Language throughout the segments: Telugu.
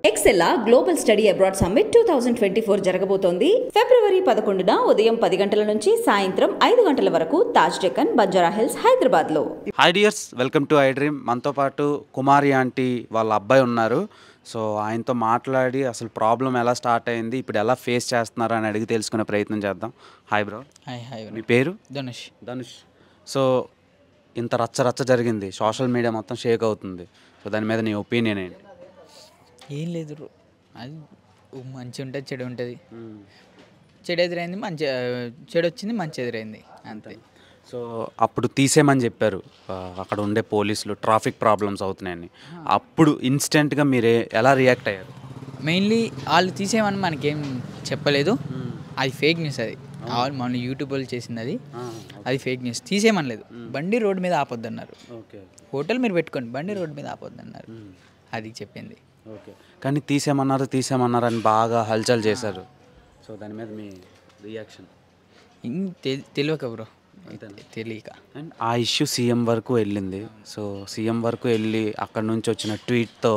ఎక్సెల్లా గ్లోబల్ స్టడీ అబ్రాడ్ సమ్మిట్ 2024 జరగబోతోంది. ఫిబ్రవరి 11న ఉదయం 10 గంటల నుంచి సాయంత్రం 5 గంటల వరకు తాజ్ డెక్కన్, బంజారా హిల్స్, హైదరాబాద్లో. Hi dears, welcome to I dream. మనతో పాటు కుమారి ఆంటీ వాళ్ళ అబ్బాయి ఉన్నారు. సో ఆయనతో మాట్లాడి అసలు ప్రాబ్లం ఎలా స్టార్ట్ అయింది, ఇప్పుడు ఎలా ఫేస్ చేస్తున్నారు అని అడిగి తెలుసుకునే ప్రయత్నం చేద్దాం. Hi bro. హాయ్. మీ పేరు? ధనుష్. సో ఇంత రచ్చ జరిగింది, సోషల్ మీడియా మొత్తం షేక్ అవుతుంది. సో దాని మీద నీ ఒపీనియన్ ఏంటి? ఏం లేదు, అది మంచి ఉంటుంది, చెడు ఉంటుంది. చెడు ఎదురైంది, చెడు వచ్చింది, మంచి ఎదురైంది, అంతే. సో అప్పుడు తీసేయమని చెప్పారు అక్కడ ఉండే పోలీసులు, ట్రాఫిక్ ప్రాబ్లమ్స్ అవుతున్నాయని. అప్పుడు ఇన్స్టెంట్గా మీరు ఎలా రియాక్ట్ అయ్యారు? మెయిన్లీ వాళ్ళు తీసేయమని మనకేం చెప్పలేదు, అది ఫేక్ న్యూస్. అది మన యూట్యూబ్ వాళ్ళు చేసింది, అది ఫేక్ న్యూస్. తీసేయమనలేదు, బండి రోడ్డు మీద ఆపొద్దన్నారు. హోటల్ మీరు పెట్టుకోండి, బండి రోడ్డు మీద ఆపొద్దన్నారు, అది చెప్పింది. ఓకే, కానీ తీసేయమన్నారు అని బాగా హల్చల్ చేశారు. సో దాని మీద మీ రియాక్షన్? తెలియక బ్రో, తెలియక. అండ్ ఆ ఇష్యూ సీఎం వరకు వెళ్ళింది. సో సీఎం వరకు వెళ్ళి అక్కడ నుంచి వచ్చిన ట్వీట్తో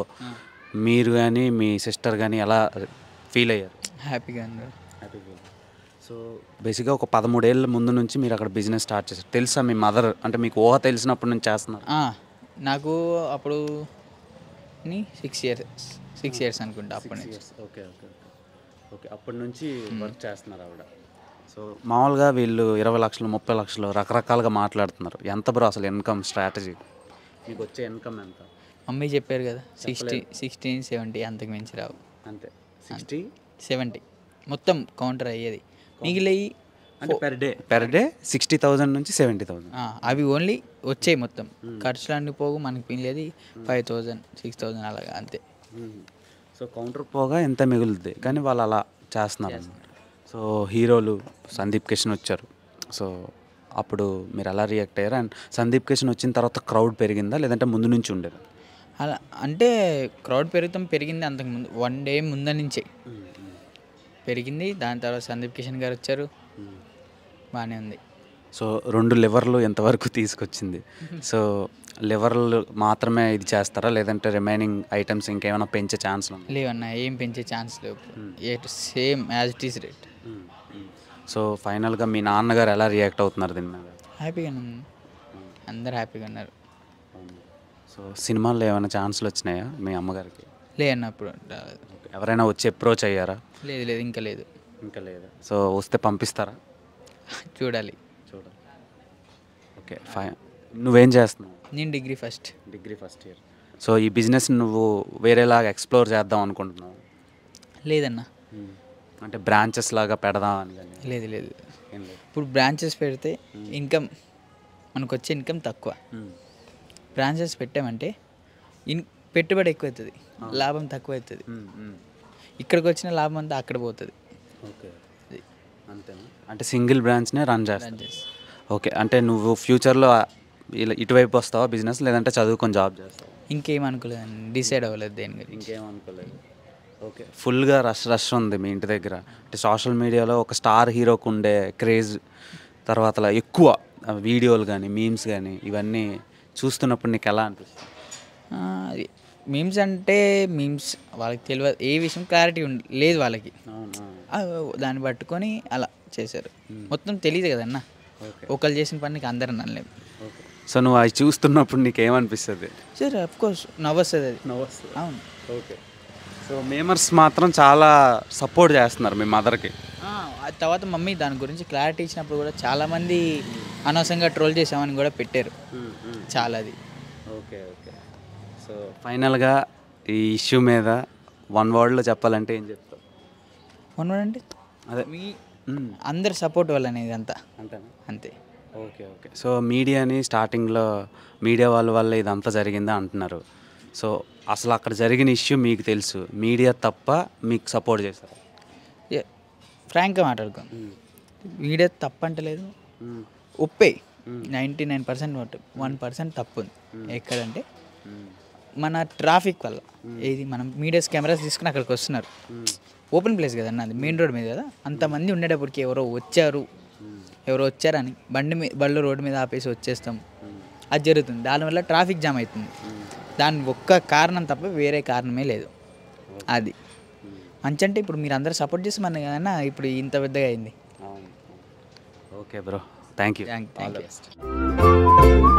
మీరు కానీ మీ సిస్టర్ కానీ ఎలా ఫీల్ అయ్యారు? హ్యాపీగా. సో బేసిక్గా ఒక 13 ఏళ్ళ ముందు నుంచి మీరు అక్కడ బిజినెస్ స్టార్ట్ చేశారు. తెలుసా మీ మదర్, అంటే మీకు ఊహ తెలిసినప్పటి నుంచి చేస్తున్నారు? నాకు అప్పుడు 6 ఇయర్స్ అనుకుంటా, అప్పటి నుంచి. ఓకే, అప్పటి నుంచి వర్క్ చేస్తున్నారు ఆవిడ. సో మామూలుగా వీళ్ళు 20 లక్షలు 30 లక్షలు రకరకాలుగా మాట్లాడుతున్నారు. ఎంత బ్రో అసలు ఇన్కమ్ స్ట్రాటజీ? మీకు వచ్చే ఇన్కమ్ ఎంత? మమ్మీ చెప్పారు కదా, 60, 70, అంతకు మించి రావు. అంతే, 60, 70 మొత్తం కౌంటర్ అయ్యేది. మిగిలియి అంటే పెర్ డే 60,000 నుంచి 70,000. అవి ఓన్లీ వచ్చాయి మొత్తం. ఖర్చులు అన్నీ పోగు మనకి పినలేదు 5,000, 6,000 అలాగా, అంతే. సో కౌంటర్ పోగా ఎంత మిగులుద్ది, కానీ వాళ్ళు అలా చేస్తున్నారు. సో హీరోలు సందీప్ కిషన్ వచ్చారు. సో అప్పుడు మీరు ఎలా రియాక్ట్ అయ్యారు? అండ్ సందీప్ కిషన్ వచ్చిన తర్వాత క్రౌడ్ పెరిగిందా, లేదంటే ముందు నుంచి ఉండేది? అలా అంటే క్రౌడ్ పెరిగింది అంతకుముందు, 1 డే ముందు నుంచే పెరిగింది. దాని తర్వాత సందీప్ కిషన్ గారు వచ్చారు, బాగానే ఉంది. సో 2 లివర్లు ఎంతవరకు తీసుకొచ్చింది? సో లివర్లు మాత్రమే ఇది చేస్తారా, లేదంటే రిమైనింగ్ ఐటమ్స్ ఇంకేమైనా పెంచే ఛాన్స్? లేవన్నా, ఏం పెంచే ఛాన్స్ లేవు, same as it is rate. So ఫైనల్గా మీ నాన్నగారు ఎలా రియాక్ట్ అవుతున్నారు దీని మీద? హ్యాపీగా, అందరు హ్యాపీగా ఉన్నారు. సో సినిమాల్లో ఏమైనా ఛాన్స్లు వచ్చినాయా మీ అమ్మగారికి? లేదన్నప్పుడు ఎవరైనా వచ్చి అప్రోచ్ అయ్యారా? లేదు, ఇంకా లేదు. సో వస్తే పంపిస్తారా? చూడాలి. Okay, fine. నువ్వేం చేస్తున్నావు? నేను డిగ్రీ ఫస్ట్ ఇయర్. సో ఈ బిజినెస్ నువ్వు వేరేలాగా ఎక్స్ప్లోర్ చేద్దాం అనుకుంటున్నావు? లేదన్నా, అంటే బ్రాంచెస్ లాగా పెడదాం అని? లేదు. ఇప్పుడు బ్రాంచెస్ పెడితే ఇన్కమ్, మనకు వచ్చే ఇన్కమ్ తక్కువ. బ్రాంచెస్ పెట్టామంటే పెట్టుబడి ఎక్కువ అవుతుంది, లాభం తక్కువ అవుతుంది. ఇక్కడికి వచ్చిన లాభం అంతా అక్కడ పోతుంది. ఓకే, అంతేనా? అంటే సింగిల్ బ్రాంచ్నే రన్ చేస్తాను. ఓకే, అంటే నువ్వు ఫ్యూచర్లో ఇలా ఇటువైపు వస్తావా బిజినెస్, లేదంటే చదువుకొని జాబ్ చేస్తావా? ఇంకేం అనుకోలేదండి, డిసైడ్ అవ్వలేదు దేని గురించి. ఇంకేం అనుకోలేదు. ఓకే, ఫుల్గా రష్ ఉంది మీ ఇంటి దగ్గర. అంటే సోషల్ మీడియాలో ఒక స్టార్ హీరోకు ఉండే క్రేజ్, తర్వాత ఎక్కువ వీడియోలు కానీ మీమ్స్ కానీ ఇవన్నీ చూస్తున్నప్పుడు నీకు ఎలా అనిపిస్తుంది? మీమ్స్ అంటే వాళ్ళకి తెలియదు, ఏ విషయం క్లారిటీ లేదు వాళ్ళకి. దాన్ని పట్టుకొని అలా చేశారు, మొత్తం తెలియదు కదన్నా. ఒకళ్ళు చేసిన పనికి అందరూ అనలేము. సో నువ్వు అవి చూస్తున్నప్పుడు నీకు ఏమనిపిస్తుంది? సరే, అఫ్కోర్స్ నవ్వొస్తుంది, అది నవ్వొస్తుంది. అవును. ఓకే, సో మేమర్స్ మాత్రం చాలా సపోర్ట్ చేస్తున్నారు మీ మదర్కి. తర్వాత మమ్మీ దాని గురించి క్లారిటీ ఇచ్చినప్పుడు కూడా చాలామంది అనవసరంగా ట్రోల్ చేసామని కూడా పెట్టారు చాలా. అది ఓకే. సో ఫైనల్గా ఈ ఇష్యూ మీద 1 wordలో చెప్పాలంటే ఏం చెప్తావు? 1 word అంటే అదే మీ అందరి సపోర్ట్ వల్ల అనేది అంతా, అంతే. ఓకే. సో మీడియాని స్టార్టింగ్లో మీడియా వాళ్ళ వల్ల ఇదంతా జరిగిందా అంటున్నారు. సో అసలు అక్కడ జరిగిన ఇష్యూ మీకు తెలుసు, మీడియా తప్ప మీకు సపోర్ట్ చేస్తారు? ఫ్రాంక్గా మాట్లాడుకో, మీడియా తప్పంటలేదు, ఒప్పే 99% 1% తప్పు ఉంది. ఎక్కడంటే మన ట్రాఫిక్ వల్ల. ఏది మనం మీడియాస్ కెమెరాస్ తీసుకుని అక్కడికి వస్తున్నారు, ఓపెన్ ప్లేస్ కదన్న, అది మెయిన్ రోడ్ మీద కదా. అంతమంది ఉండేటప్పటికి ఎవరో వచ్చారని బళ్ళు రోడ్డు మీద ఆపేసి వచ్చేస్తాం, అది జరుగుతుంది. దానివల్ల ట్రాఫిక్ జామ్ అవుతుంది. దాని ఒక్క కారణం తప్ప వేరే కారణమే లేదు. అది మంచి అంటే ఇప్పుడు మీరు అందరూ సపోర్ట్ చేసి మన కన్నా ఇప్పుడు ఇంత పెద్దగా అయింది. Okay bro, thank you. Thank you.